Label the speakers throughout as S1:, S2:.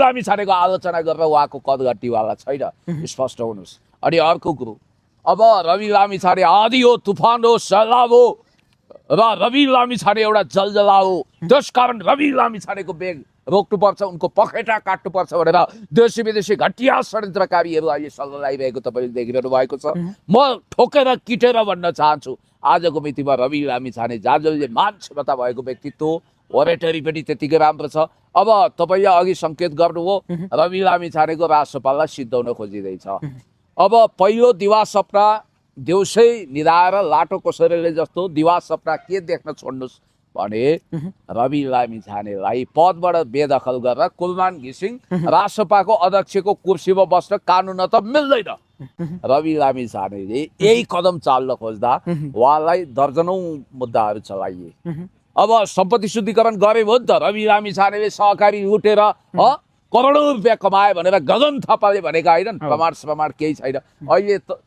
S1: लामिछानेको आलोचना गरेर उहाँको कदघट्टीवाला छैन, स्पष्ट हुनुहोस्। अनि अर्को कुरो, अब रवि लामिछाने आँधी हो, तुफान हो, सैलाब हो र रवि लामिछाने एउटा जलजला हो, त्यसकारण रवि लामिछानेको बेग रोक्नुपर्छ, उनको पखेटा काट्नुपर्छ भनेर देशी विदेशी घटिया षड्यन्त्रकारीहरू अहिले सल्लाह लगाइरहेको तपाईँले देखिरहनु भएको छ। म ठोकेर किटेर भन्न चाहन्छु, आजको मितिमा रवि लामिछाने जाजलले मान्छेमता भएको व्यक्तित्व, ओरेटरी पनि त्यतिकै राम्रो छ। अब तपाईँले अघि सङ्केत गर्नुभयो रवि लामिछानेको राजसपालाई सिद्धाउन खोजिँदैछ। अब पहिलो दिवा सपना देउसै निधाएर लाटो कोसेरले जस्तो दिवा सपना के देख्न छोड्नुहोस् भने रवि लामिछानेलाई पदबाट बेदखल गरेर कुलमान घिसिङ राजसपाको अध्यक्षको कुर्सीमा बस्न कानुन त मिल्दैन। रवि लामिछानेले यही कदम चाल्न खोज्दा उहाँलाई दर्जनौं मुद्दाहरू चलाइए। अब सम्पत्ति शुद्धिकरण गरे हो नि त, रवि लामिछानेले सहकारी लुटेर करोडौं रुपियाँ कमाए भनेर गगन थापाले भनेका होइनन्, प्रमाण केही छैन। अहिले त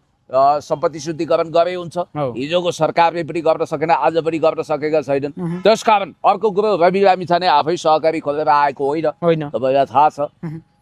S1: सम्पत्ति शुद्धिकरण गरे हुन्छ, हिजोको सरकारले पनि गर्न सकेन, आज पनि गर्न सकेका छैनन्। त्यसकारण अर्को कुरो, रवि लामिछाने आफै सहकारी खोलेर आएको होइन, तपाईँलाई थाहा छ।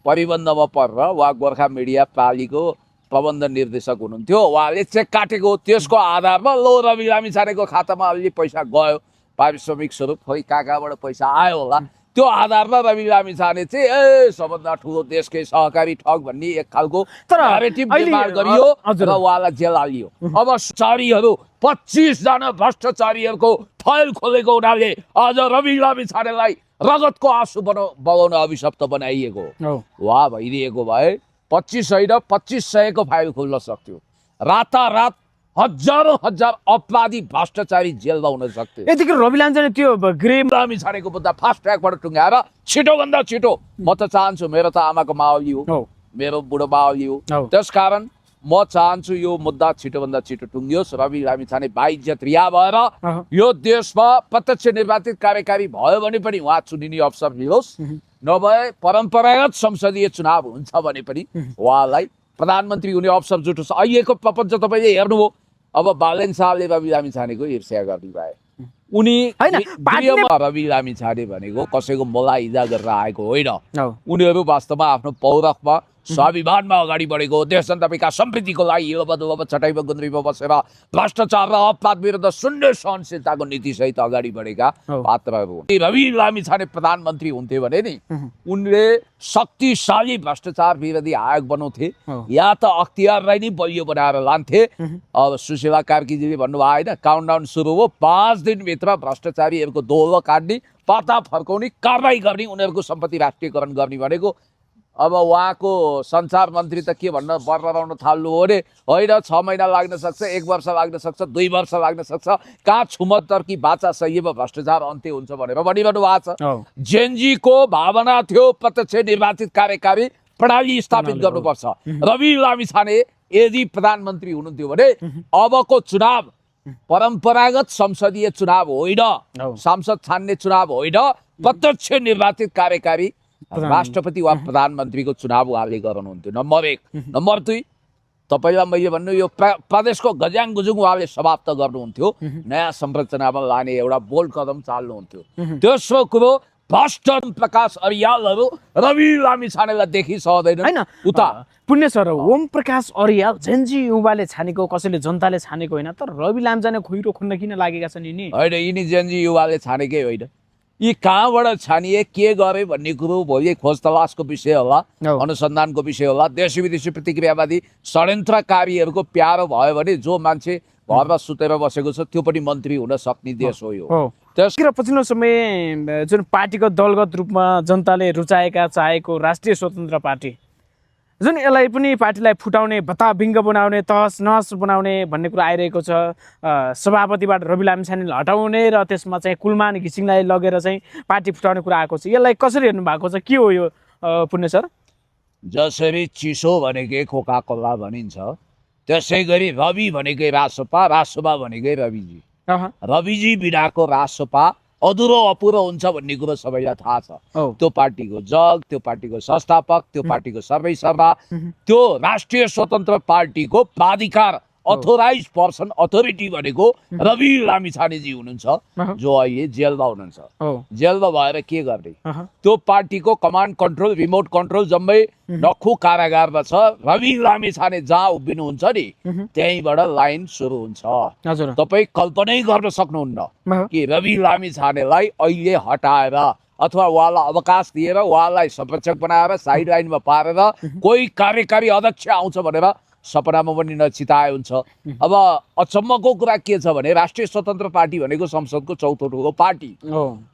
S1: परिबन्धमा परेर उहाँ गोर्खा मिडिया पालीको प्रबन्ध निर्देशक हुनुहुन्थ्यो, उहाँले चेक काटेको, त्यसको आधारमा लो रवि लामिछानेको खातामा अलि पैसा गयो, पारिश्रमिक स्वरूप खोइ कहाँबाट पैसा आयो होला, त्यो आधारमा रवि लामिछाने चाहिँ सबभन्दा ठुलो देशकै सहकारी ठग भन्ने एक खालको न्यारेटिभ निर्माण गरियो र उहाँलाई जेल हालियो। अब चारीहरू 25 जना भ्रष्टाचारीहरूको फाइल खोलेको हुनाले आज रवि लामिछानेलाई रगतको आँसु बगाउन अभिशप्त बनाइएको हो। उहाँ भइदिएको भए 25 होइन 2500 को फाइल खुल्न सक्थ्यो। रातारात हजारौं हजार अपराधी भ्रष्टाचारी जेलमा हुन सक्थे।
S2: यतिकै रवि लामिछाने त्यो गृह
S1: लामिछानेको मुद्दा फास्ट ट्र्याकबाट टुङ्ग्याएर छिटोभन्दा छिटो, म त चाहन्छु, मेरो त आमाको मावली हो, मेरो बुढो मावली हो, त्यसकारण म चाहन्छु यो मुद्दा छिटोभन्दा छिटो टुङ्गियोस्। रवि लामिछाने बाइज्जत रिहा भएर यो देशमा प्रत्यक्ष निर्वाचित कार्यकारी भयो भने पनि उहाँ चुनिने अवसर मिलोस्, नभए परम्परागत संसदीय चुनाव हुन्छ भने पनि उहाँलाई प्रधानमन्त्री हुने अवसर जुटोस्। अहिलेको प्रपञ्च तपाईँले हेर्नुभयो, अब बालेन शाहले रवि लामिछानेको ईर्ष्या गर्ने भए। उनी रवि लामिछाने भनेको कसैको मोला इजा गरेर आएको होइन, उनीहरू वास्तवमा आफ्नो पौरखमा स्वाभिमानमा अगाडि बढेको, देश जनता विकास समृद्धिको लागि हिलोबदोलोमा चटाइमा गुन्द्रीमा बसेर भ्रष्टाचार र अपराध विरुद्ध शून्य सहनशीलताको नीतिसहित अगाडि बढेका पात्रहरू। रवि लामिछाने प्रधानमन्त्री हुन्थे भने नि उनले शक्तिशाली भ्रष्टाचार विरोधी आयोग बनाउँथे, या त अख्तियारलाई नै बलियो बनाएर लान्थे। अब सुशीला कार्कीजीले भन्नुभयो होइन, काउन्टडाउन सुरु हो, 5 दिनभित्र भ्रष्टाचारीहरूको दोहो काट्ने, पर्दा फर्काउने, कारबाही गर्ने, उनीहरूको सम्पत्ति राष्ट्रियकरण गर्ने भनेको। अब उहाँको सञ्चार मन्त्री त के भन्न बर्बराउन थाल्नु हो अरे, होइन 6 महिना लाग्न सक्छ, 1 वर्ष लाग्न सक्छ, 2 वर्ष लाग्न सक्छ, कहाँ छुमत्तर कि बाचा सहीमा भ्रष्टाचार अन्त्य हुन्छ भनेर भनिरहनु भएको छ। जेनजीको भावना थियो प्रत्यक्ष निर्वाचित कार्यकारी प्रणाली स्थापित गर्नुपर्छ। रवि लामिछाने यदि प्रधानमन्त्री हुनुहुन्थ्यो भने अबको चुनाव परम्परागत संसदीय चुनाव होइन, सांसद छान्ने चुनाव होइन, प्रत्यक्ष निर्वाचित कार्यकारी राष्ट्रपति वा प्रधानमन्त्रीको चुनाव उहाँले गराउनुहुन्थ्यो। नम्बर 1। नम्बर 2, तपाईँलाई मैले भन्नु, यो प्रदेशको गज्याङ गुजुङ उहाँले समाप्त गर्नुहुन्थ्यो, नयाँ संरचनामा लाने एउटा बोल्ड कदम चाल्नुहुन्थ्यो। तेस्रो कुरो, भ्रष्ट प्रकाश अरियालहरू रवि लामिछानेलाई देखि सहदैन
S2: हैन।
S1: उता
S2: पुण्य सर, ओम प्रकाश अरियाल जेनजी युवाले छानेको, कसैले जनताले छानेको होइन, तर रवि लामिछाने खुइरो खुन्न किन लागेका छन् यिनी?
S1: होइन, यिनी जेनजी युवाले छानेकै होइन, यी कहाँबाट छानिए, के गरे भन्ने कुरो भोलि खोज तलासको विषय होला, अनुसन्धानको विषय होला। देशी विदेशी प्रतिक्रियावादी षड्यन्त्रकारीहरूको प्यारो भयो भने जो मान्छे घरमा सुतेर बसेको छ त्यो पनि मन्त्री हुन सक्ने देश हो यो।
S2: त्यसको पछिल्लो समय जुन पार्टीको दलगत रूपमा जनताले रुचाएका चाहेको राष्ट्रिय स्वतन्त्र पार्टी, जुन यसलाई पनि पार्टीलाई फुटाउने, भत्ताभिङ्ग बनाउने, तहस नहस बनाउने भन्ने कुरा आइरहेको छ। सभापतिबाट रवि लामिछानेलाई हटाउने र त्यसमा चाहिँ कुलमान घिसिङलाई लगेर चाहिँ पार्टी फुटाउने कुरा आएको छ। यसलाई कसरी हेर्नु भएको छ, के हो यो पुण्य सर?
S1: जसरी चिसो भनेकै कोका कोला भनिन्छ, त्यसै गरी रवि भनेकै राजसपा, राजसपा भनेकै रविजी। रविजी बिनाको राजसपा अधुरो अपुरो हुन्छ भन्ने कुरो सबैलाई थाहा छ। त्यो पार्टीको जग, त्यो पार्टीको संस्थापक, त्यो पार्टीको सर्वेसर्वा, त्यो राष्ट्रिय स्वतन्त्र पार्टीको प्राधिकार अथोराइज पर्सन अथोरिटी भनेको रवि लामिछानेजी हुनुहुन्छ जो अहिले जेलमा हुनुहुन्छ। जेलमा भएर के गर्ने, त्यो पार्टीको कमान्ड कन्ट्रोल रिमोट कन्ट्रोल जम्मै नक्खु कारागारमा छ। रवि लामिछाने जहाँ उभिनुहुन्छ नि त्यहीँबाट लाइन सुरु हुन्छ। तपाईँ कल्पनै गर्न सक्नुहुन्न कि रवि लामिछानेलाई अहिले हटाएर अथवा उहाँलाई अवकाश दिएर उहाँलाई संरक्षक बनाएर साइड लाइनमा पारेर कोही कार्यकारी अध्यक्ष आउँछ भनेर सपनामा पनि नचिताए हुन्छ। अब अचम्मको कुरा के छ भने राष्ट्रिय स्वतन्त्र पार्टी भनेको संसदको चौथो ठुलो पार्टी,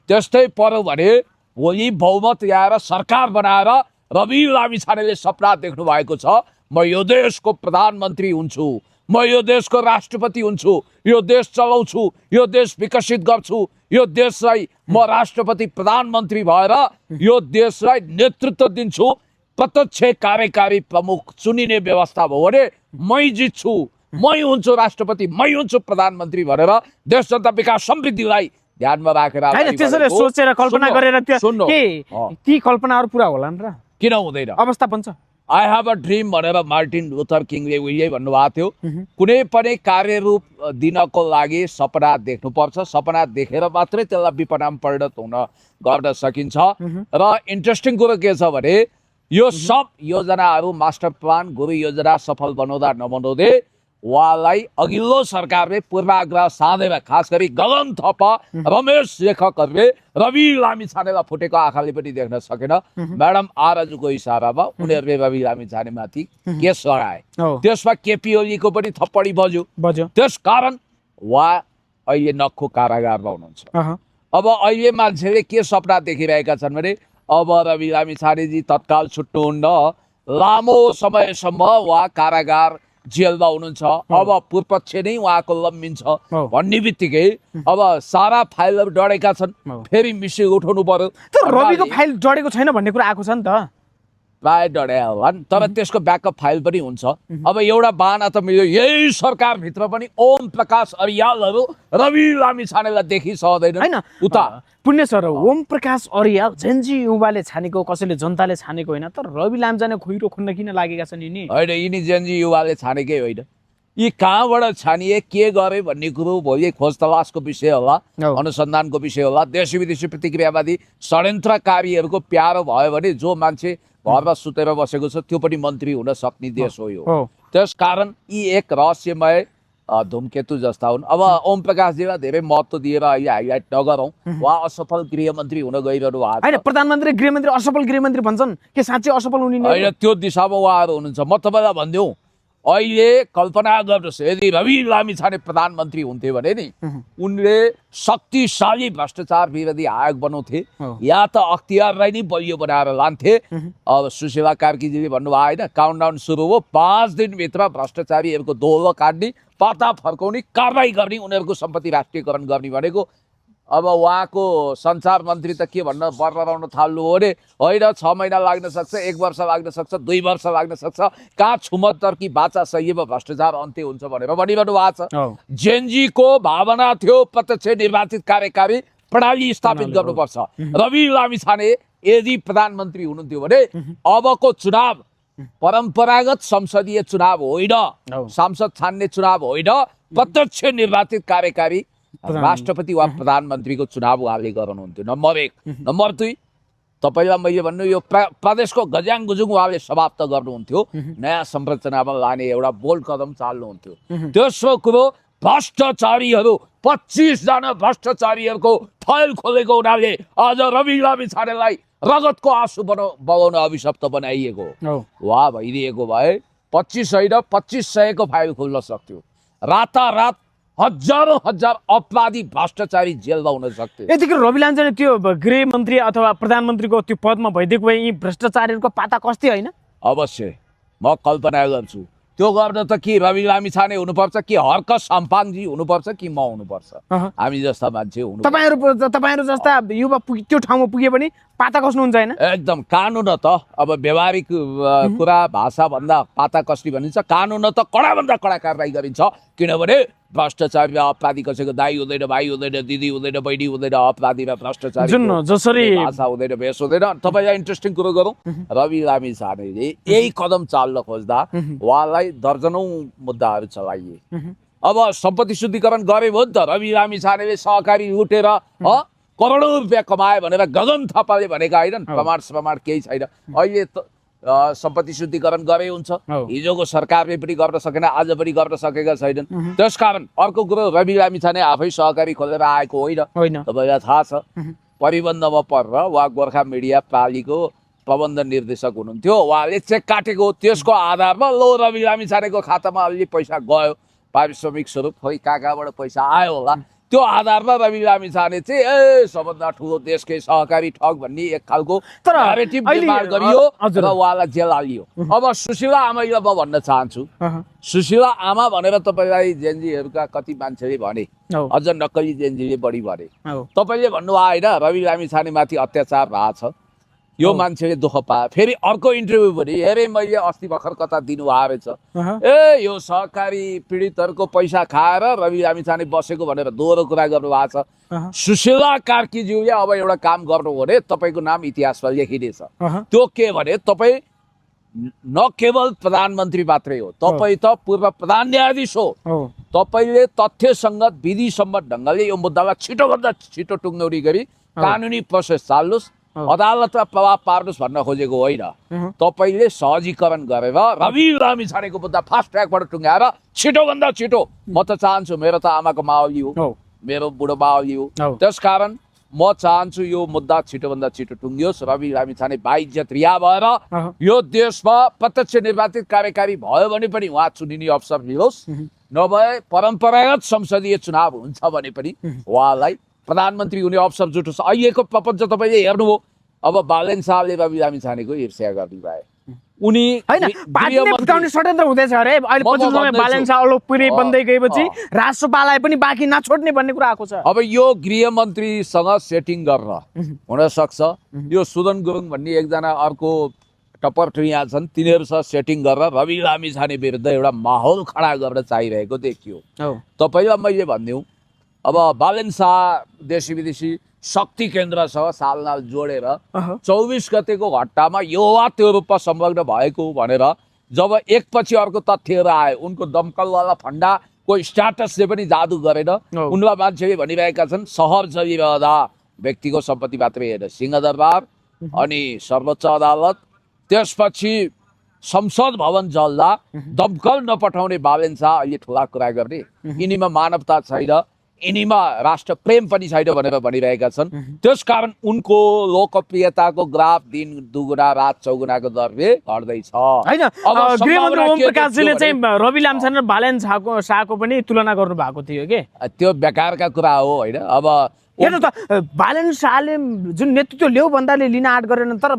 S1: त्यस्तै पर्यो भने भोलि बहुमत ल्याएर सरकार बनाएर रवि लामिछानेले सपना देख्नु भएको छ, म यो देशको प्रधानमन्त्री हुन्छु, म यो देशको राष्ट्रपति हुन्छु, यो देश चलाउँछु, यो देश विकसित गर्छु, यो देशलाई म राष्ट्रपति प्रधानमन्त्री भएर यो देशलाई नेतृत्व दिन्छु, प्रत्यक्ष कार्यकारी प्रमुख चुनिने व्यवस्था भयो भने मै जित्छु, मै हुन्छु राष्ट्रपति, मै हुन्छु प्रधानमन्त्री भनेर देश जनता विकास समृद्धिलाई ध्यानमा राखेर
S2: त्यसरी सोचेर कल्पना गरेर ती कल्पनाहरू पुरा होलान् र
S1: किन हुँदैन?
S2: अवस्था पनि छ।
S1: आई हेभ अ ड्रिम भनेर मार्टिन लुथर किङले उहिले भन्नुभएको थियो। कुनै पनि कार्यरूप दिनको लागि सपना देख्नुपर्छ, सपना देखेर मात्रै त्यसलाई विपनाम परिणत गर्न सकिन्छ। र इन्ट्रेस्टिङ कुरो के छ भने यो सब योजनाहरू मास्टर प्लान गुरु योजना सफल बनाउँदा नबनाउँदै उहाँलाई अघिल्लो सरकारले पूर्वाग्रह साँधेर खास गरी गगन थापा रमेश लेखकहरूले रवि लामिछानेलाई फुटेको आँखाले पनि देख्न सकेन। म्याडम आरजुको इसारामा उनीहरूले रवि लामिछानेमाथि केस लगाए, त्यसमा केपी ओलीको पनि थप्पडी बज्यो। त्यसकारण उहाँ अहिले नक्खु कारागारमा हुनुहुन्छ। अब अहिले मान्छेले के सपना देखिरहेका छन् भने अब रवि लामिछानेजी तत्काल छुट्नुहुन्न, लामो समयसम्म उहाँ कारागार जेलमा हुनुहुन्छ, अब पूर्वपक्ष नै उहाँको लम्बिन्छ भन्ने बित्तिकै अब सारा फाइलहरू डढेका छन्, फेरि मिसिङ उठाउनु पर्यो।
S2: रविको फाइल डढेको छैन भन्ने कुरा आएको छ नि त,
S1: प्राय डढे होला नि, तर त्यसको ब्याकअप फाइल पनि हुन्छ। अब एउटा बाना त मिल्यो, यही सरकारभित्र पनि ओम प्रकाश अरियालहरू रवि लामिछानेलाई देखिसक्दैन
S2: हैन। उता पुण्य सर ओम प्रकाश अरियाल जेनजी युवाले छानेको, कसैले जनताले छानेको होइन, तर रवि लामिछाने खुइरो खुन्न किन लागेका छन् यिनी?
S1: होइन, यिनी जेनजी युवाले छानेकै होइन, यी कहाँबाट छानिए के गरे भन्ने कुरो भोलि खोज तलासको विषय होला, अनुसन्धानको विषय होला। देशी विदेशी प्रतिक्रियावादी षड्यन्त्रकारीहरूको प्यारो भयो भने जो मान्छे घरमा सुतेर बसेको छ त्यो पनि मन्त्री हुन सक्ने देश हो यो। त्यसकारण यी एक रहस्यमय धूमकेतु जस्ता हुन्। अब ओम प्रकाशजीलाई धेरै महत्त्व दिएर अहिले हाइलाइट नगरौँ, उहाँ असफल गृहमन्त्री हुन गइरहनु भएको
S2: होइन। प्रधानमन्त्री गृहमन्त्री असफल गृहमन्त्री भन्छन्, के साँच्चै असफल हुने
S1: होइन? त्यो दिशामा उहाँहरू हुनुहुन्छ। म तपाईँलाई भनिदिउँ, अहिले कल्पना गर्नुहोस्, यदि रवि लामिछाने प्रधानमन्त्री हुन्थे भने नि उनले शक्तिशाली भ्रष्टाचार विरोधी आयोग बनाउँथे या त अख्तियारलाई नै बलियो बनाएर लान्थे। अब सुशीला कार्कीजीले भन्नुभयो होइन, काउन्टडाउन सुरु हो, 5 दिनभित्र भ्रष्टाचारीहरूको दोहो काट्ने, पाता फर्काउने, कारवाही गर्ने, उनीहरूको सम्पत्ति राष्ट्रियकरण गर्ने भनेको। अब उहाँको सञ्चार मन्त्री त के भन्न बर्राउन थाल्नु हो भने होइन 6 महिना लाग्न सक्छ, 1 वर्ष लाग्न सक्छ, 2 वर्ष लाग्न सक्छ, कहाँ छुमत्तर कि बाचा सहीमा भ्रष्टाचार अन्त्य हुन्छ भनेर भनिरहनु भएको छ। जेनजीको भावना थियो प्रत्यक्ष निर्वाचित कार्यकारी प्रणाली स्थापित गर्नुपर्छ। रवि लामिछाने यदि प्रधानमन्त्री हुनुहुन्थ्यो भने अबको चुनाव परम्परागत संसदीय चुनाव होइन, सांसद छान्ने चुनाव होइन, प्रत्यक्ष निर्वाचित कार्यकारी राष्ट्रपति वा प्रधानमन्त्रीको चुनाव उहाँले गराउनुहुन्थ्यो। नम्बर 1। नम्बर 2, तपाईँलाई मैले भन्नु यो प्रदेशको गज्याङ गुजुङ उहाँले समाप्त गर्नुहुन्थ्यो, नयाँ संरचनामा लाने एउटा बोल्ड कदम चाल्नुहुन्थ्यो। तेस्रो कुरो, भ्रष्टाचारीहरू 25 जना भ्रष्टाचारीहरूको फाइल खोलेको उनीहरूले आज रवि लामिछानेलाई रगतको आँसु बगाउन अभिशप्त बनाइएको वा भइदिएको भए 25 होइन 2500को फाइल खोल्न सक्थ्यो। रातारात हजारौं हजार अपराधी भ्रष्टाचारी जेलमा हुन सक्थे।
S2: यतिखेर रवि लामिछाने त्यो गृहमन्त्री अथवा प्रधानमन्त्रीको त्यो पदमा भइदिएको भए यी भ्रष्टाचारीहरूको पाता कस्थे होइन?
S1: अवश्य म कल्पना गर्छु। त्यो गर्न त कि रवि लामिछाने हुनुपर्छ कि हर्क साम्पाङजी हुनुपर्छ कि म हुनुपर्छ, हामी जस्ता मान्छे हुनु।
S2: तपाईहरु जस्ता युवा त्यो ठाउँमा पुगे पनि पाता कस्नुहुन्छ हैन?
S1: एकदम कानुन त अब व्यवहारिक कुरा भाषा भन्दा पाता कस्ने भनिन्छ, कानुन त कडाभन्दा कडा कारबाही गरिन्छ। किनभने भ्रष्टाचारी र अपराधी कसैको दाइ हुँदैन, भाइ हुँदैन, दिदी हुँदैन, बहिनी हुँदैन, अपराधी र भ्रष्टाचारी
S2: जुन जसरी
S1: भाषा हुँदैन, भेष हुँदैन। तपाईँलाई इन्ट्रेस्टिङ कुरो गरौँ, रवि लामिछानेले यही कदम चाल्न खोज्दा उहाँलाई दर्जनौँ मुद्दाहरू चलाइए। अब सम्पत्ति शुद्धिकरण गरे भयो नि त। रवि लामिछानेले सहकारी लुटेर करोडौँ रुपियाँ कमाए भनेर गगन थापाले भनेका होइनन्। प्रमाण केही छैन। अहिले सम्पत्ति शुद्धिकरण गरे हुन्छ। हिजोको सरकारले पनि गर्न सकेन, आज पनि गर्न सकेका छैनन्। त्यसकारण अर्को कुरो, रवि लामिछाने आफै सहकारी खोलेर आएको होइन। तपाईँलाई थाहा छ, परिबन्धमा परेर उहाँ गोर्खा मिडिया पालिको प्रबन्ध निर्देशक हुनुहुन्थ्यो। उहाँले चेक काटेको, त्यसको आधारमा लो रवि लामिछानेको खातामा अलि पैसा गयो पारिश्रमिक स्वरूप, खोइ कहाँबाट पैसा आयो होला। त्यो आधारमा रवि लामिछाने चाहिँ सबभन्दा ठुलो देशकै सहकारी ठग भन्ने एक खालको न्यारेटिभ निर्माण गरियो र उहाँलाई जेल हालियो। अब सुशीला आमालाई म भन्न चाहन्छु, सुशीला आमा भनेर तपाईँलाई जेनजीहरूका कति मान्छेले भने, अझ नक्कली जेनजीले बढी भने। तपाईँले भन्नुभयो होइन रवि लामिछानेमाथि अत्याचार भएको छ, यो मान्छेले दुःख पायो। फेरि अर्को इन्टरभ्यू पनि हेरेँ मैले, अस्ति भर्खर कता दिनुभएको रहेछ, यो सहकारी पीडितहरूको पैसा खाएर रवि लामिछाने बसेको भनेर दोहोरो कुरा गर्नुभएको छ। सुशीला कार्कीज्यूले अब एउटा काम गर्नु भने तपाईँको नाम इतिहासमा लेखिनेछ। त्यो के भने, तपाईँ न केवल प्रधानमन्त्री मात्रै हो, तपाईँ त पूर्व प्रधान न्यायाधीश हो। तपाईँले तथ्यसङ्गत विधिसम्मत ढङ्गले यो मुद्दालाई छिटोभन्दा छिटो टुङ्ग्याउने गरी कानुनी प्रोसेस चाल्नुहोस्, अदालतमा प्रभाव पार्नुहोस् भन्न खोजेको होइन। तपाईँले सहजीकरण गरेर रवि लामिछानेको मुद्दा फास्ट ट्र्याकबाट टुङ्ग्याएर छिटोभन्दा छिटो, म त चाहन्छु, मेरो त आमाको माओली हो, मेरो बुढो माओली हो, त्यसकारण म चाहन्छु यो मुद्दा छिटोभन्दा छिटो टुङ्गियोस्। रवि लामिछाने बाइज्जत रिहा भएर यो देशमा प्रत्यक्ष निर्वाचित कार्यकारी भयो भने पनि उहाँ चुनिने अवसर मिलोस्, नभए परम्परागत संसदीय चुनाव हुन्छ भने पनि उहाँलाई प्रधानमन्त्री हुने अवसर जुटोस्। अहिलेको प्रपञ्च तपाईँले हेर्नुभयो, अब बालेन शाहले रवि लामिछानेको ईर्ष्या गर्नुभयो। उनी
S2: पार्टीले फुटाउने षड्यन्त्र हुँदैछ अरे अहिले पछिल्लो समयमा बालेन शाह लोकप्रिय बन्दै गएपछि राष्ट्रपालाई पनि बाँकी नछोड्ने भन्ने कुरा आएको छ।
S1: अब यो गृहमन्त्रीसँग सेटिङ गरेर हुन सक्छ, यो सुदन गुरुङ भन्ने एकजना अर्को टपर यहाँ छन्, तिनीहरूसँग सेटिङ गरेर रवि लामिछाने विरुद्ध एउटा माहौल खडा गर्न चाहिरहेको देखियो। तपाईँलाई मैले भनिदिउँ, अब बालेन शाह देशी विदेशी शक्ति केन्द्रसँग सालनाल जोडेर 24 गतेको घटनामा युवा त्यो रूपमा संलग्न भएको भनेर जब एकपछि अर्को तथ्यहरू आए, उनको दमकलवाला फन्डाको स्ट्याटसले पनि जादु गरेन। उनलाई मान्छेले भनिरहेका छन् सहर चलिरहँदा व्यक्तिको सम्पत्ति मात्रै हेरेर सिंहदरबार अनि सर्वोच्च अदालत, त्यसपछि संसद भवन जल्दा दमकल नपठाउने बालेन शाह अहिले ठुला कुरा गर्ने, यिनीमा मानवता छैन, यिनीमा राष्ट्र प्रेम पनि छैन भनेर भनिरहेका छन्। त्यसकारण उनको लोकप्रियताको ग्राफ दिन दुगुना रात चौगुनाको दरले घट्दैछ।
S2: हैन, गृहमन्त्री ओम प्रकाशजीले चाहिँ रवि लामिछाने र बालेन शाहको पनि तुलना गर्नु भएको थियो के?
S1: त्यो बेकारका कुरा हो होइन। अब
S2: हेर्नु त, बालेन शाहले जुन नेतृत्व ल्याऊ भन्दाले लिन आँट गरेन, तर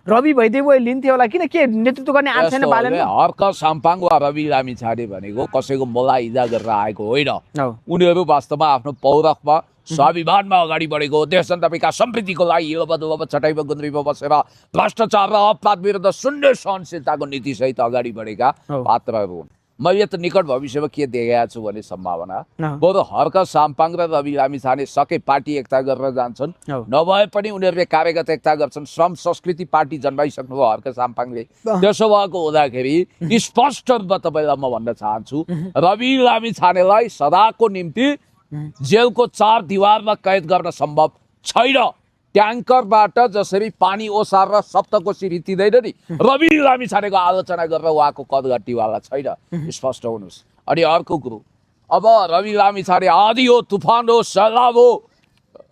S2: रवि भइदियो लिन्थ्यो होला, किन के नेतृत्व गर्ने आँट छैन बालेन?
S1: हर्क साम्पाङ वा रवि लामिछाने भनेको कसैको मोलाइजा गरेर आएको होइन। उनीहरू वास्तवमा आफ्नो पौरखमा स्वाभिमानमा अगाडि बढेको देश जनता विकास समृद्धिको लागि अब चटाइमा गुन्द्रीमा बसेर भ्रष्टाचार र अपराध विरुद्ध शून्य सहनशीलताको नीतिसहित अगाडि बढेका पात्रहरू हुन्। मैले त निकट भविष्यमा के देखेको छु भने सम्भावना, बरु हर्क साम्पाङ र रवि लामिछाने सके पार्टी एकता गरेर जान्छन्, नभए पनि उनीहरूले कार्यगत एकता गर्छन्। श्रम संस्कृति पार्टी जन्माइसक्नु भयो हर्क साम्पाङले। त्यसो भएको हुँदाखेरि स्पष्ट रूपमा तपाईँलाई म भन्न चाहन्छु, रवि लामिछानेलाई सदाको निम्ति जेलको 4 दिवारमा कैद गर्न सम्भव छैन। ट्याङ्करबाट जसरी पानी ओसारेर सप्तकोशी रीतिँदैन नि, रवि लामिछानेको आलोचना गरेर उहाँको कदघट्टीवाला छैन, स्पष्ट हुनुहोस्। अनि अर्को कुरो, अब रवि लामिछाने आँधी हो, तुफान हो, सैलाब हो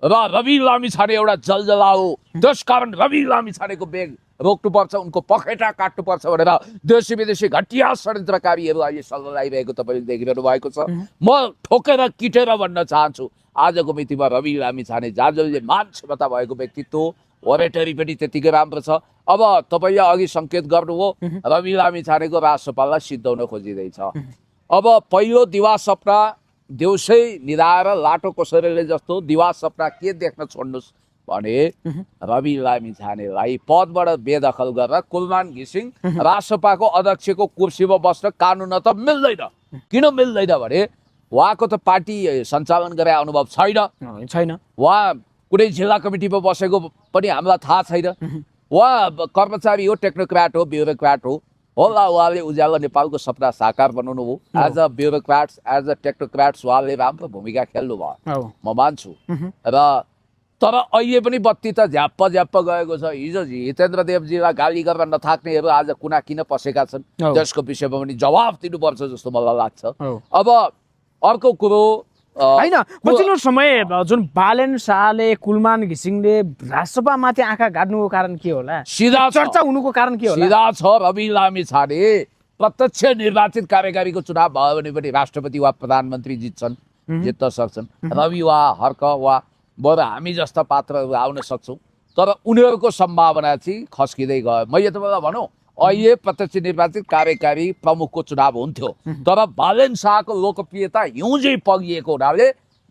S1: र रवि लामिछाने एउटा जलजला हो, त्यसकारण रवि लामिछानेको बेग रोक्नुपर्छ, उनको पखेटा काट्नुपर्छ भनेर देशी विदेशी घटिया षड्यन्त्रकारीहरू अहिले सल्लाह लगाइरहेको तपाईँले देखिरहनु भएको छ। म ठोकेर किटेर भन्न चाहन्छु, आजको मितिमा रवि लामिछाने जसले मान क्षमता भएको व्यक्तित्व, ओरेटरी पनि त्यतिकै राम्रो छ। अब तपाईँले अघि सङ्केत गर्नुभयो, रवि लामिछानेको राष्ट्रपाललाई सिद्धाउन खोजिँदैछ। अब पहिलो दिवा सपना देउसै निधाएर लाटो कोसेरले जस्तो दिवा सपना के देख्न छोड्नुहोस् भने रवि लामिछानेलाई पदबाट बेदखल गरेर कुलमान घिसिङ राष्ट्रपाको अध्यक्षको कुर्सीमा बस्न कानुन त मिल्दैन। किन मिल्दैन भने उहाँको त पार्टी सञ्चालन गरे अनुभव छैन।
S2: छैन।
S1: उहाँ कुनै जिल्ला कमिटीमा बसेको पनि हामीलाई थाहा छैन। उहाँ कर्मचारी हो, टेक्नोक्राट हो, ब्युरोक्राट हो। होला उहाँले उज्यालो नेपालको सपना साकार बनाउनु हो। As a bureaucrats, as a technocrats उहाँले राम्रो भूमिका खेल्नु भयो, म मान्छु। र तर अहिले पनि बत्ती त झ्याप्प गएको छ। हिजो हितेन्द्र देवजीलाई गाली गर्न नथाक्नेहरू आज कुना किन पसेका छन्, त्यसको विषयमा पनि जवाफ दिनुपर्छ जस्तो मलाई लाग्छ। अब अर्को कुरो
S2: होइन, पछिल्लो समय जुन बालेन शाहले, कुलमान घिसिङले राजसभामाथि आँखा गाड्नुको कारण के होला?
S1: सिधा
S2: चर्चा हुनुको कारण के होला?
S1: सिधा छ, रवि लामिछाने प्रत्यक्ष निर्वाचित कार्यकारीको चुनाव भयो भने पनि राष्ट्रपति वा प्रधानमन्त्री जित्न सक्छन्। रवि वा हर्क वा बरु हामी जस्ता पात्रहरू आउन सक्छौँ, तर उनीहरूको सम्भावना चाहिँ खस्किँदै गयो। मैले तपाईँलाई भनौँ, अहिले प्रत्यक्ष निर्वाचित कार्यकारी प्रमुखको चुनाव हुन्थ्यो, तर बालेन शाहको लोकप्रियता हिउँझै पगिएको हुनाले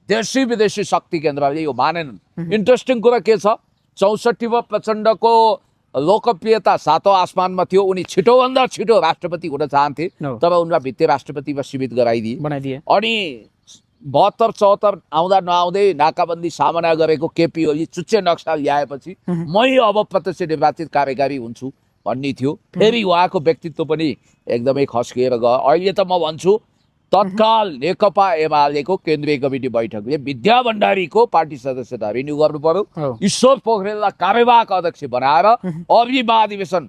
S1: देशी विदेशी शक्ति केन्द्रले यो मानेनन्। इन्ट्रेस्टिङ कुरा के छ, 64 प्रचण्डको लोकप्रियता सातौँ आसमानमा थियो। उनी छिटोभन्दा छिटो राष्ट्रपति हुन चाहन्थे, तर उनलाई भित्ते राष्ट्रपतिमा सीमित बनाइदिए। अनि 72-74 आउँदा नआउँदै नाकाबन्दी सामना गरेको केपी ओली चुच्चे नक्सा ल्याएपछि मै अब प्रत्यक्ष निर्वाचित कार्यकारी हुन्छु भन्ने थियो। फेरि उहाँको व्यक्तित्व पनि एकदमै खस्किएर गयो। अहिले त म भन्छु, तत्काल नेकपा एमालेको केन्द्रीय कमिटी बैठकले विद्या भण्डारीको पार्टी सदस्यता रिन्यू गर्नु पर्यो, ईश्वर पोखरेललाई कार्यवाहक अध्यक्ष बनाएर अघि महाधिवेशन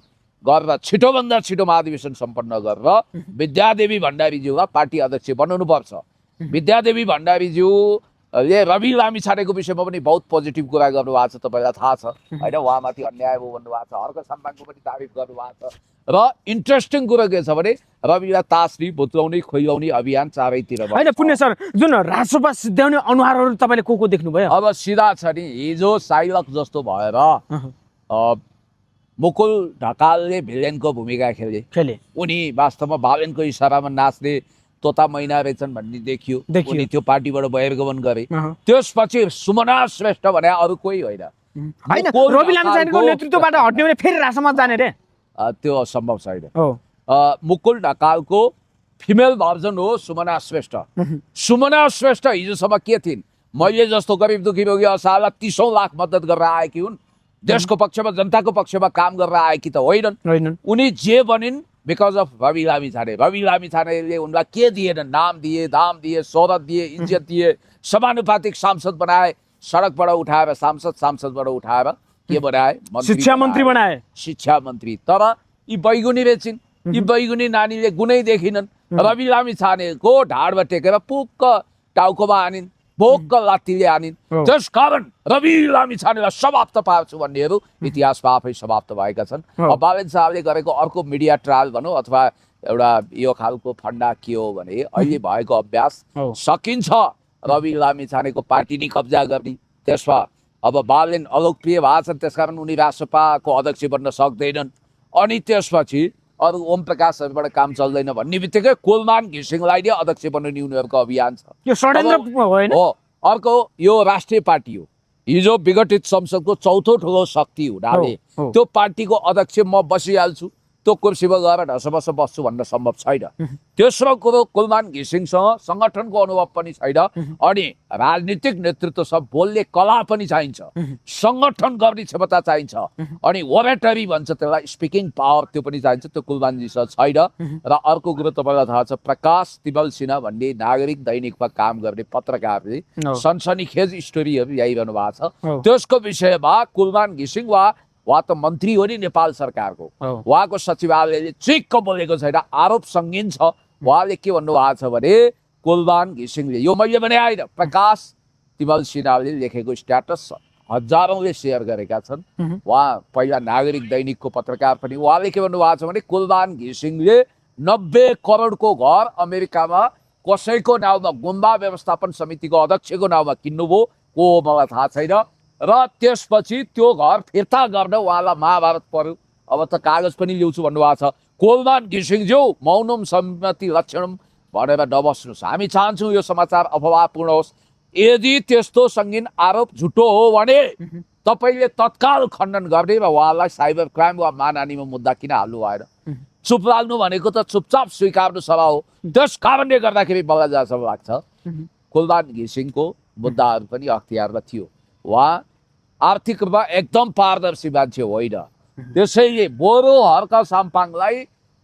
S1: गरेर छिटोभन्दा छिटो महाधिवेशन सम्पन्न गरेर विद्यादेवी भण्डारीज्यूलाई पार्टी अध्यक्ष बनाउनु पर्छ। विद्यादेवी भण्डारीज्यूले रवि लामिछानेको विषयमा पनि बहुत पोजिटिभ कुरा गर्नुभएको छ, तपाईँलाई थाहा छ होइन? उहाँमाथि अन्याय भयो भन्नुभएको छ, हर्क सम्मानको पनि तारिफ गर्नुभएको छ। र इन्ट्रेस्टिङ कुरा के छ भने रविलाई तासरी भुत्लाउने खुइलाउने अभियान चारैतिर
S2: होइन। पुण्य सर, जुन राजसभा सिद्ध्याउने अनुहारहरू तपाईँले को देख्नुभयो?
S1: अब सिधा छ नि, हिजो साइलक जस्तो भएर मुकुल ढकालले भिलेनको भूमिका खेले। उनी वास्तवमा बालेनको इसारामा नाच्ने तोता मैना रहेछन् भन्ने देखियो। उनी त्यो पार्टीबाट बहिर्गमन गरे। त्यसपछि सुमना श्रेष्ठ भने अरू कोही होइन।
S2: रवि लामिछानेको नेतृत्वबाट हट्ने भने फेरि राजसभा जाने रे?
S1: त्यो असम्भव छैन। मुकुल ढकालको फिमेल भर्जन हो सुमना श्रेष्ठ। सुमना श्रेष्ठ हिजोसम्म के थिइन्? मैले जस्तो गरिब दुखी रोगी असहायलाई 30 लाख मद्दत गरेर आएकी हुन्। देशको पक्षमा, जनताको पक्षमा काम गरेर आएकी त होइनन्। उनी जे बनिन् बिकज अफ रवि लामिछाने। रवि लामिछानेले उनलाई के दिएनन्? नाम दिए, दाम दिए, शोहरत दिए, इज्जत दिए, समानुपातिक सांसद बनाए, सडकबाट उठाएर सांसदबाट उठाएर के बनाए?
S2: शिक्षा मन्त्री बनाए।
S1: शिक्षा मन्त्री। तर यी बैगुनी रहेछन्। यी बैगुनी नानीले गुनै देखिनन्। रवि लामिछानेको ढाडमा टेकेर पुक्क टाउकोमा हानिन्, भोक्क लात्तीले हानिन्। त्यसकारण रवि लामिछानेलाई समाप्त पार्छु भन्नेहरू इतिहासमा आफै समाप्त भएका छन्। अब बालेन शाहले गरेको अर्को मिडिया ट्रायल भनौँ अथवा एउटा यो खालको फन्डा के हो भने अहिले भएको अभ्यास सकिन्छ रवि लामिछानेको पार्टी नै कब्जा गर्ने। त्यसमा अब बालेन अलोकप्रिय भएको छन्, त्यसकारण उनी राष्ट्रसभाको अध्यक्ष बन्न सक्दैनन्। अनि त्यसपछि अरू ओम प्रकाशहरूबाट काम चल्दैन भन्ने बित्तिकै कुलमान घिसिङलाई नै अध्यक्ष बनाउने उनीहरूको अभियान छ।
S2: यो षड्यन्त्र होइन
S1: हो। अर्को यो राष्ट्रिय पार्टी हो। हिजो विघटित संसदको चौथो ठुलो शक्ति हुनाले त्यो पार्टीको अध्यक्ष म बसिहाल्छु, त्यो कुर्सीमा गएर ढसबस बस्छु भन्न सम्भव छैन। तेस्रो कुरो, कुलमान घिसिङसँग सङ्गठनको अनुभव पनि छैन अनि राजनीतिक नेतृत्व सब बोल्ने कला पनि चाहिन्छ, सङ्गठन गर्ने क्षमता चाहिन्छ अनि ओरेटरी भन्छ त्यसलाई, स्पिकिङ पावर त्यो पनि चाहिन्छ। त्यो कुलमानजीसँग छैन। र अर्को कुरो तपाईँलाई थाहा छ, प्रकाश तिमल सिन्हा भन्ने नागरिक दैनिकमा काम गर्ने पत्रकारले सनसनीखेज स्टोरीहरू ल्याइरहनु भएको छ। त्यसको विषयमा कुलमान घिसिङ वा त मन्त्री हो नि नेपाल सरकारको, उहाँको सचिवालयले चिक्क बोलेको छैन, आरोप सङ्गीन छ। उहाँले के भन्नुभएको छ भने कुलमान घिसिङले, यो मैले भने आइन, प्रकाश तिमल सिन्हाले लेखेको स्ट्याटस हजारौँले सेयर गरेका छन्। उहाँ पहिला नागरिक दैनिकको पत्रकार पनि। उहाँले के भन्नुभएको छ भने कुलमान घिसिङले 90 करोडको घर अमेरिकामा कसैको नाउँमा, गुम्बा व्यवस्थापन समितिको अध्यक्षको नाउँमा किन्नुभयो, को मलाई थाहा छैन। र त्यसपछि त्यो घर फिर्ता गर्न उहाँलाई महाभारत पर्यो। अब त कागज पनि ल्याउँछु भन्नुभएको छ। कुलमान घिसिङज्यू मौनम सम्मति लक्षणम भनेर नबस्नुहोस्। हामी चाहन्छौँ यो समाचार अफवाहपूर्ण होस्। यदि त्यस्तो सङ्गीन आरोप झुटो हो भने तपाईँले तत्काल खण्डन गर्ने र उहाँलाई साइबर क्राइम वा मानहानीमा मुद्दा किन हाल्नु भएन? चुप लाग्नु भनेको त चुपचाप स्वीकार्नु सभा हो। त्यस कारणले गर्दाखेरि मलाई जहाँसम्म लाग्छ कुलदान घिसिङको मुद्दाहरू पनि अख्तियारमा थियो। उहाँ आर्थिक रूपमा एकदम पारदर्शी मान्छे होइन। त्यसैले बरु हर्क साम्पाङलाई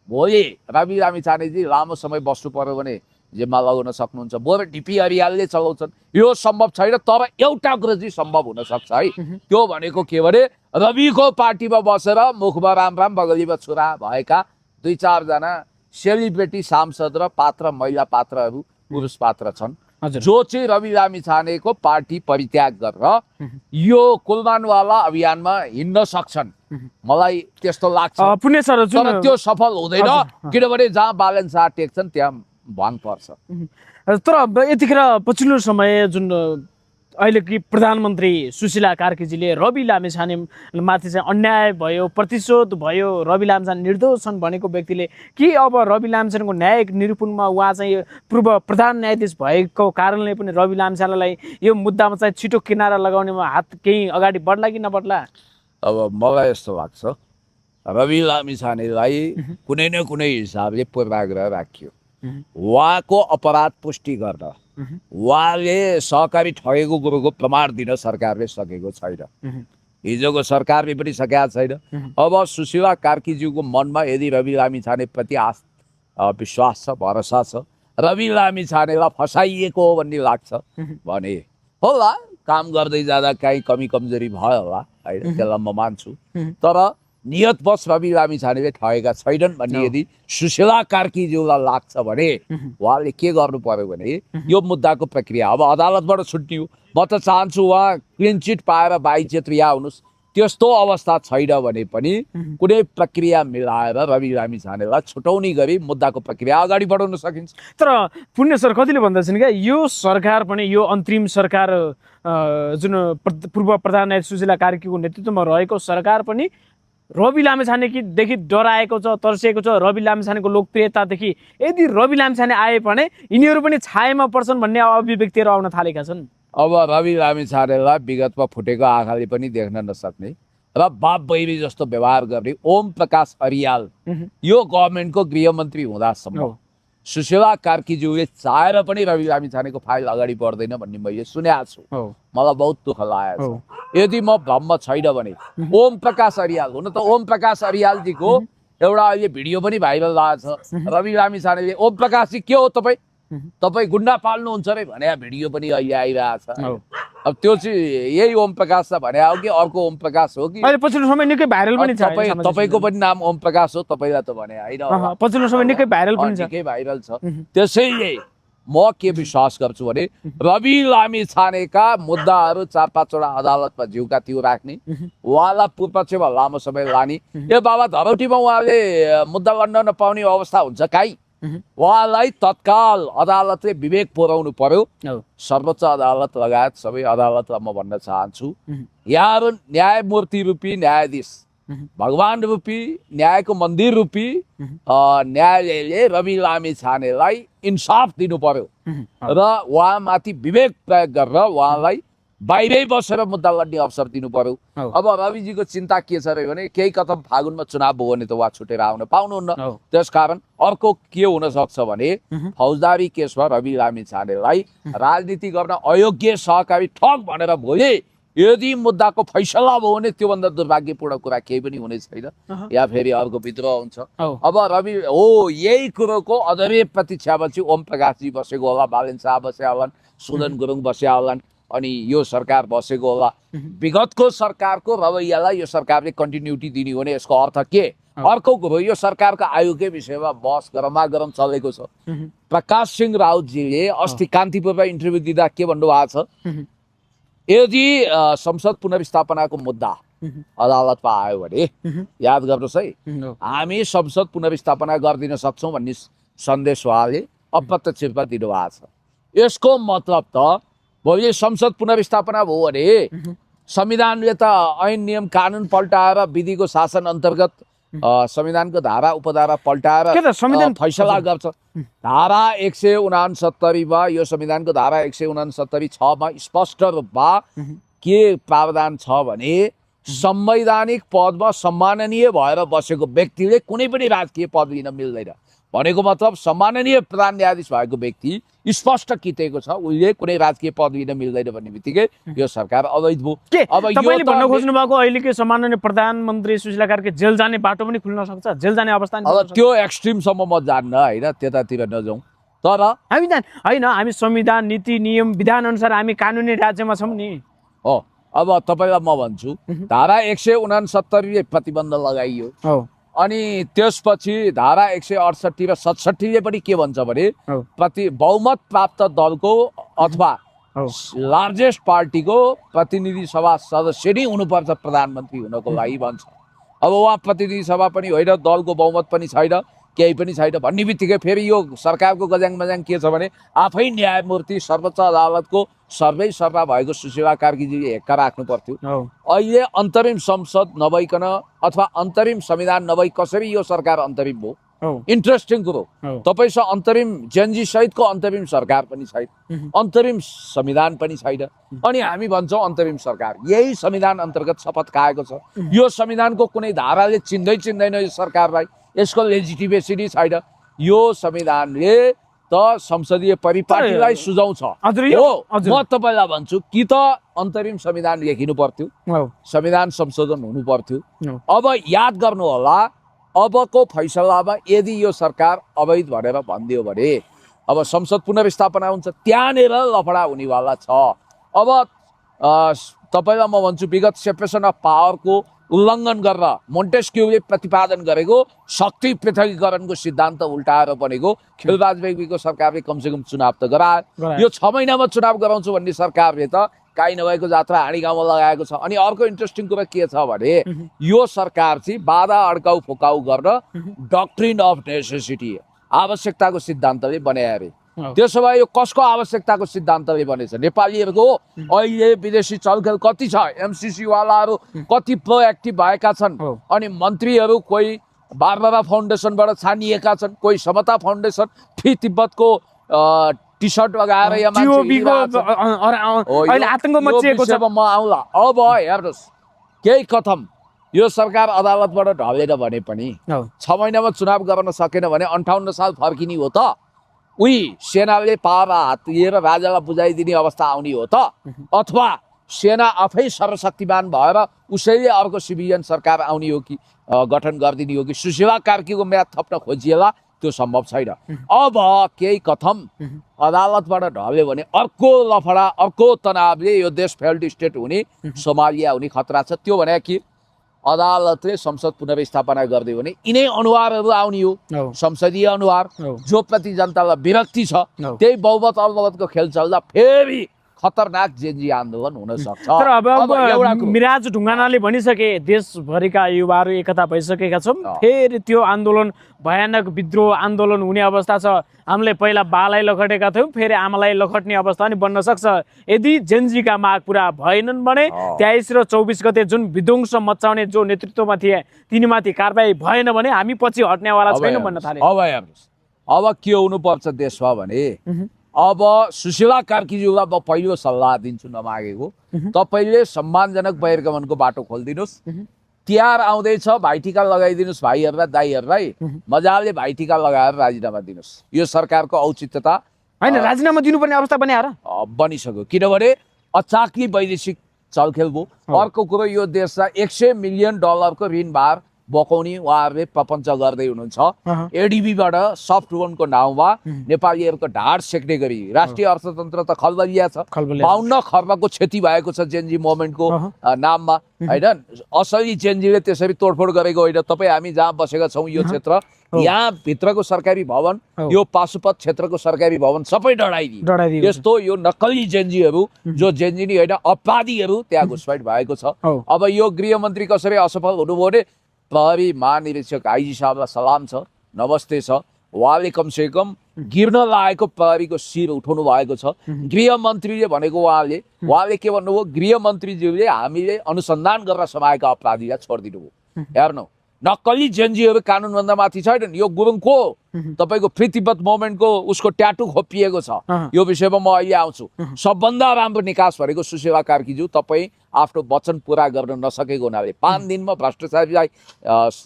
S1: भोलि रवि लामिछानेजी लामो समय बस्नु पर्यो भने जिम्मा लगाउन सक्नुहुन्छ। बरु डिपी अरियालले चलाउँछन्, यो सम्भव छैन। तर एउटा कुरो चाहिँ सम्भव हुनसक्छ है, त्यो भनेको के भने रविको पार्टीमा बसेर मुखमा राम राम बगलीमा छुरा भएका 2-4 जना सेलिब्रेटी सांसद र पात्र, महिला पात्रहरू, पुरुष पात्र छन् जो चाहिँ रवि लामिछानेको पार्टी परित्याग गरेर यो कुलमानवाला अभियानमा हिँड्न सक्छन्। मलाई त्यस्तो लाग्छ। तर त्यो सफल हुँदैन, किनभने जहाँ ब्यालेन्स टेक्छन् त्यहाँ भाङ पर्छ।
S2: तर यतिखेर पछिल्लो समय जुन अहिलेकी प्रधानमन्त्री सुशीला कार्कीजीले रवि लामिछानेमाथि चाहिँ अन्याय भयो, प्रतिशोध भयो, रवि लामिछाने निर्दोष छन् भनेको व्यक्तिले कि अब रवि लामिछानेको न्यायिक निरूपणमा उहाँ चाहिँ पूर्व प्रधान न्यायाधीश भएको कारणले पनि रवि लामिछानेलाई यो मुद्दामा चाहिँ छिटो किनारा लगाउनेमा हात केही अगाडि बढ्ला कि नबढ्ला?
S1: अब मलाई यस्तो लाग्छ, रवि लामिछानेलाई कुनै न कुनै हिसाबले पूर्वाग्रह राखियो। उहाँको अपराध पुष्टि गर्न उहाँले सहकारी ठगेको कुरोको प्रमाण दिन सरकारले सकेको छैन। हिजोको सरकारले पनि सकेका छैन। अब सुशीला कार्कीज्यूको मनमा यदि रवि लामिछानेप्रति विश्वास छ, भरोसा छ, रवि लामिछानेलाई फसाइएको हो भन्ने लाग्छ भने होला, काम गर्दै जाँदा काहीँ कमी कमजोरी भयो होला होइन, त्यसलाई म मान्छु। तर नियतवश रवि लामिछानेले ठगेका छैनन् भन्ने यदि सुशीला कार्कीज्यूलाई लाग्छ भने उहाँले के गर्नु पर्यो भने यो मुद्दाको प्रक्रिया अब अदालतबाट छुट्टियो। म त चाहन्छु उहाँ क्लिन चिट पाएर 22 क्षेत्रीय हुनुहोस्। त्यस्तो अवस्था छैन भने पनि कुनै प्रक्रिया मिलाएर रवि लामिछानेलाई छुटाउने गरी मुद्दाको प्रक्रिया अगाडि बढाउन सकिन्छ।
S2: तर पुण्य सर कतिले भन्दछन् क्या, यो सरकार पनि, यो अन्तरिम सरकार जुन पूर्व प्रधान न्यायाधीश सुशीला कार्कीको नेतृत्वमा रहेको सरकार पनि रवि लामिछानेदेखि डराएको छ, तर्सिएको छ। रवि लामिछानेको लोकप्रियतादेखि यदि रवि लामिछाने आए भने यिनीहरू पनि छायामा पर्छन् भन्ने अभिव्यक्तिहरू आउन थालेका छन्।
S1: अब रवि लामिछानेलाई विगतमा फुटेको आँखाले पनि देख्न नसक्ने र बाप बहिनी जस्तो व्यवहार गर्ने ओम प्रकाश अरियाल यो गभर्मेन्टको गृहमन्त्री हुँदासम्म सुशीला कार्कीज्यूले चाहेर पनि रवि लामिछानेको फाइल अगाडि बढ्दैन भन्ने मैले सुनेको छु। मलाई बहुत दुःख लागेको छ। यदि म भ्रम छैन भने ओम प्रकाश अरियाल, हुन त ओम प्रकाश अरियालजीको एउटा अहिले भिडियो पनि भाइरल भएको छ। रवि लामिछानेले ओम प्रकाशजी के हो तपाईँ गुन्डा पाल्नुहुन्छ रे भने भिडियो पनि अहिले आइरहेको छ। अब त्यो चाहिँ यही ओम प्रकाश भने हो कि अर्को ओम प्रकाश हो कि?
S2: अहिले पछिल्लो समय निकै भाइरल पनि छ।
S1: तपाईँको पनि नाम ओम प्रकाश हो, तपाईँलाई त भने होइन,
S2: पछिल्लो समय निकै भाइरल पनि छ।
S1: निकै भाइरल छ। त्यसैले म के विश्वास गर्छु भने रवि लामिछानेका मुद्दाहरू 4-5 वटा अदालतमा जिउका त्यो राख्ने, उहाँलाई पूर्वपक्षमा लामो समय लाने। यो बाबा धरौटीमा उहाँले मुद्दा लड्न नपाउने अवस्था हुन्छ काहीँ, उहाँलाई तत्काल अदालतले विवेक पुर्याउनु पर्यो। सर्वोच्च अदालत लगायत सबै अदालतलाई म भन्न चाहन्छु, यहाँ न्यायमूर्ति रूपी न्यायाधीश, भगवान रूपी, न्यायको मन्दिर रूपी न्यायालयले रवि लामिछानेलाई इन्साफ दिनु पर्यो र उहाँमाथि विवेक प्रयोग गरेर उहाँलाई बाहिरै बसेर मुद्दा लड्ने अवसर दिनु पर्यो। अब रविजीको चिन्ता के छ भने केही कदम फागुनमा चुनाव भयो भने त उहाँ छुटेर आउन पाउनुहुन्न। त्यसकारण अर्को के हुन सक्छ भने फौजदारी केसमा रवि लामिछानेलाई राजनीति गर्न अयोग्य सहकारी ठग भनेर भोलि यदि मुद्दाको फैसला भयो भने त्योभन्दा दुर्भाग्यपूर्ण कुरा केही पनि हुने छैन, या फेरि अर्को विद्रोह हुन्छ। अब रवि यही कुरोको अधरै प्रतीक्षापछि ओम प्रकाशजी बसेको होला, बालेन शाह बसेका होलान्, सुदन गुरुङ बसेका होलान्, अनि यो सरकार बसेको होला। विगतको सरकारको रवैयालाई यो सरकारले कन्टिन्युटी दिने हो भने यसको अर्थ के? अर्को कुरो, यो सरकारको आयोगकै विषयमा बहस गरमागरम चलेको छ। प्रकाश सिंह राउतजीले अस्ति कान्तिपुरमा इन्टरभ्यू दिँदा के भन्नुभएको छ, यदि संसद पुनर्स्थापनाको मुद्दा अदालतमा आयो भने याद गर्नुहोस् है, हामी संसद पुनर्स्थापना गरिदिन सक्छौँ भन्ने सन्देश उहाँले अप्रत्यक्ष रूपमा दिनुभएको छ। यसको मतलब त भोलि संसद पुनर्स्थापना भयो भने संविधानले त ऐन नियम कानुन पल्टाएर विधिको शासन अन्तर्गत संविधानको धारा उपधारा पल्टाएर फैसला गर्छ। धारा 169 मा यो संविधानको धारा 169(6) मा स्पष्ट रूपमा के प्रावधान छ भने संवैधानिक पदमा सम्माननीय भएर बसेको व्यक्तिले कुनै पनि राजकीय पद लिन मिल्दैन। भनेको मतलब सम्माननीय प्रधान न्यायाधीश भएको व्यक्ति स्पष्ट कितेको छ उहिले कुनै राजकीय पद लिन मिल्दैन भन्ने बित्तिकै यो सरकार अवैध भयो।
S2: के
S1: अब यो
S2: तपाईले भन्न
S1: त
S2: खोज्नु भएको अहिलेकै सम्माननीय प्रधानमन्त्री सुशीला कार्की जेल जाने बाटो पनि खुल्न सक्छ, जेल जाने अवस्था पनि
S1: अब
S2: बन्न सक्छ।
S1: त्यो एक्सट्रिमसम्म म जान्न होइन, त्यतातिर नजाउँ। तर
S2: हामी होइन, हामी संविधान नीति नियम विधान अनुसार हामी कानुनी राज्यमा छौँ नि।
S1: हो अब तपाईँलाई म भन्छु धारा 169 प्रतिबन्ध लगाइयो
S2: हो
S1: अनि त्यसपछि धारा 168 र 67 पनि के भन्छ भने बहुमत प्राप्त दलको अथवा लार्जेस्ट पार्टीको प्रतिनिधि सभा सदस्य नै हुनुपर्छ प्रधानमन्त्री हुनको लागि भन्छ। अब उहाँ प्रतिनिधि सभा पनि होइन, दलको बहुमत पनि छैन, केही पनि छैन भन्ने बित्तिकै फेरि यो सरकारको गजाङ मजाङ के छ भने आफै न्यायमूर्ति सर्वोच्च अदालतको सर्वै भएको सुशीला कार्कीजीले हेक्का राख्नु पर्थ्यो। अहिले अन्तरिम संसद नभइकन अथवा अन्तरिम संविधान नभई कसरी यो सरकार अन्तरिम भयो? इन्ट्रेस्टिङ कुरो, तपाईँसँग अन्तरिम जेनजी सहितको अन्तरिम सरकार पनि छैन, अन्तरिम संविधान पनि छैन, अनि हामी भन्छौँ अन्तरिम सरकार। यही संविधान अन्तर्गत शपथ खाएको छ। यो संविधानको कुनै धाराले चिन्दैन यो सरकारलाई, यसको लेजिटिमेसी छैन। यो संविधानले त संसदीय परिपाटीलाई सुझाउँछ। म तपाईँलाई भन्छु कि त अन्तरिम संविधान लेखिनु पर्थ्यो, संविधान संशोधन हुनु पर्थ्यो। अब याद गर्नु होला, अबको फैसलामा यदि यो सरकार अवैध भनेर भनिदियो भने अब संसद पुनर्स्थापना हुन्छ, त्यहाँनिर लफडा हुनेवाला छ। अब तपाईँलाई म भन्छु विगत सेपरेसन अफ पावरको उल्लङ्घन गरेर मोन्टेस्क्यूले प्रतिपादन गरेको शक्ति पृथकीकरणको सिद्धान्त उल्टाएर बनेको खेलबाज व्यक्तिको सरकारले कमसेकम चुनाव त गरायो। यो 6 महिनामा चुनाव गराउँछु भन्ने सरकारले त काहीँ नभएको जात्रा हाँडी गाउँमा लगाएको छ। अनि अर्को इन्ट्रेस्टिङ कुरा के छ भने यो सरकार चाहिँ बाधा अड्काउ फुकाउ गर्न डक्ट्रिन अफ नेसेसिटी आवश्यकताको सिद्धान्तले बनाए अरे। त्यसो भए यो कसको आवश्यकताको सिद्धान्तले बनेछ? नेपालीहरूको अहिले विदेशी चलखेल कति छ, एमसीसी वालाहरू कति प्रोएक्टिभ भएका छन्, अनि मन्त्रीहरू कोही बारबारा फाउन्डेसनबाट छानिएका छन्, कोही समता फाउन्डेसन फी तिब्बतको टी सर्ट लगाएर म आउँला। अब हेर्नुहोस् केही कथम यो सरकार अदालतबाट ढलेर भने पनि 6 महिनामा चुनाव गर्न सकेन भने 58 साल फर्किने हो त? उही सेनाले पावर हात लिएर राजालाई बुझाइदिने अवस्था आउने हो त? अथवा सेना आफै सर्वशक्तिमान भएर उसैले अर्को सिभिलियन सरकार आउने हो कि गठन गरिदिने हो कि सुशीला कार्कीको म्याद थप्न खोजिएला? त्यो सम्भव छैन। अब केही कथम अदालतबाट ढल्यो भने अर्को लफडा अर्को तनावले यो देश फेल्ड स्टेट हुने सोमालिया हुने खतरा छ। त्यो भने कि अदालतले संसद पुनर्स्थापना गरिदियो भने यिनै अनुहारहरू आउने हो, संसदीय अनुहार जो प्रति जनतालाई विरक्ति छ। त्यही बहुमत अल्पमतको खेल चल्दा फेरि खतरनाक जेनजी आन्दोलन हुन सक्छ।
S2: तर अब मिराज ढुङ्गानाले भनिसके देशभरिका युवाहरू एकता भइसकेका छौँ, फेरि त्यो आन्दोलन भयानक विद्रोह आन्दोलन हुने अवस्था छ। हामीले पहिला बालाई लखटेका थियौँ, फेरि आमालाई लखट्ने अवस्था पनि बन्न सक्छ यदि जेनजीका माग पुरा भएनन् भने। 23 र 24 गते जुन विध्वंस मचाउने जो नेतृत्वमा थिए तिनीमाथि कारबाही भएन भने हामी पछि हट्नेवाला छैनौँ भन्न थाले।
S1: अब हेर्नुहोस् अब के हुनुपर्छ देशमा भने अब सुशीला कार्कीज्यूलाई म पहिलो सल्लाह दिन्छु नमागेको, तपाईँले सम्मानजनक बहिर्गमनको बाटो खोलिदिनुहोस्। तिहार आउँदैछ, भाइटिका लगाइदिनुहोस् भाइहरूलाई दाइहरूलाई, मजाले भाइटिका लगाएर राजीनामा दिनुहोस्। यो सरकारको औचित्यता
S2: होइन, राजीनामा दिनुपर्ने अवस्था
S1: बनिसक्यो। किनभने अचाकली वैदेशिक चलखेल भयो। अर्को कुरो यो देशलाई $100 मिलियन ऋण भार बोकाउने उहाँहरूले प्रपञ्च गर्दै हुनुहुन्छ। एडिबीबाट सफ्ट लोनको नाउँमा नेपालीहरूको ढाड सेक्ने गरी राष्ट्रिय अर्थतन्त्र त खलबलिया छ। 52 खर्बको क्षति भएको छ जेनजी मोभमेन्टको नाममा, होइन? असली जेनजीले त्यसरी तोडफोड गरेको होइन। तपाईँ हामी जहाँ बसेका छौँ यो क्षेत्र, यहाँ भित्रको सरकारी भवन, यो पाशुपत क्षेत्रको सरकारी भवन सबै डढाइदियो। यस्तो यो नक्कली जेनजीहरू जो जेनजी नै होइन अपराधीहरू त्यहाँ घुसपैठ भएको छ। अब यो गृहमन्त्री कसरी असफल हुनुभयो भने प्रहरी महानिरीक्षक आइजी साहबलाई सलाम छ, नमस्ते छ। उहाँले कमसेकम गिर्न लागेको प्रहरीको शिर उठाउनु भएको छ। गृहमन्त्रीले भनेको उहाँले के भन्नुभयो? गृहमन्त्रीज्यूले हामीले अनुसन्धान गरेर समाएका अपराधीलाई छोडिदिनु भयो। हेर्नु नक्कली जेन्जीहरू कानुनभन्दा माथि छैनन्। यो गुरुङ को तपाईँको प्रीतिपत मोमेन्टको उसको ट्याटु खोपिएको छ। यो विषयमा म अहिले आउँछु। सबभन्दा राम्रो निकास भनेको सुशीला कार्कीज्यू, तपाईँ आफ्नो वचन पुरा गर्न नसकेको हुनाले 5 दिनमा भ्रष्टाचारीलाई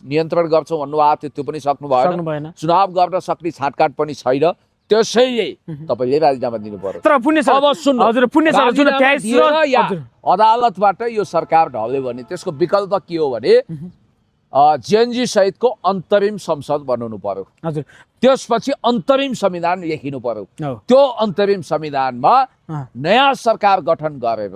S1: नियन्त्रण गर्छौँ भन्नुभएको थियो, त्यो पनि सक्नु भएन। चुनाव गर्न सक्ने छाटकाट पनि छैन, त्यसैले तपाईँले राजीनामा दिनु पर्यो।
S2: तर पुण्य सर,
S1: अब सुन्नु,
S2: हजुर पुण्य सर, जुन 23 र
S1: या अदालतबाट यो सरकार ढल्यो भने त्यसको विकल्प के हो भने जेएनजी सहितको अन्तरिम संसद बनाउनु पर्यो।
S2: हजुर,
S1: त्यसपछि अन्तरिम संविधान लेखिनु पर्यो।
S2: हो।
S1: त्यो अन्तरिम संविधानमा नयाँ सरकार गठन गरेर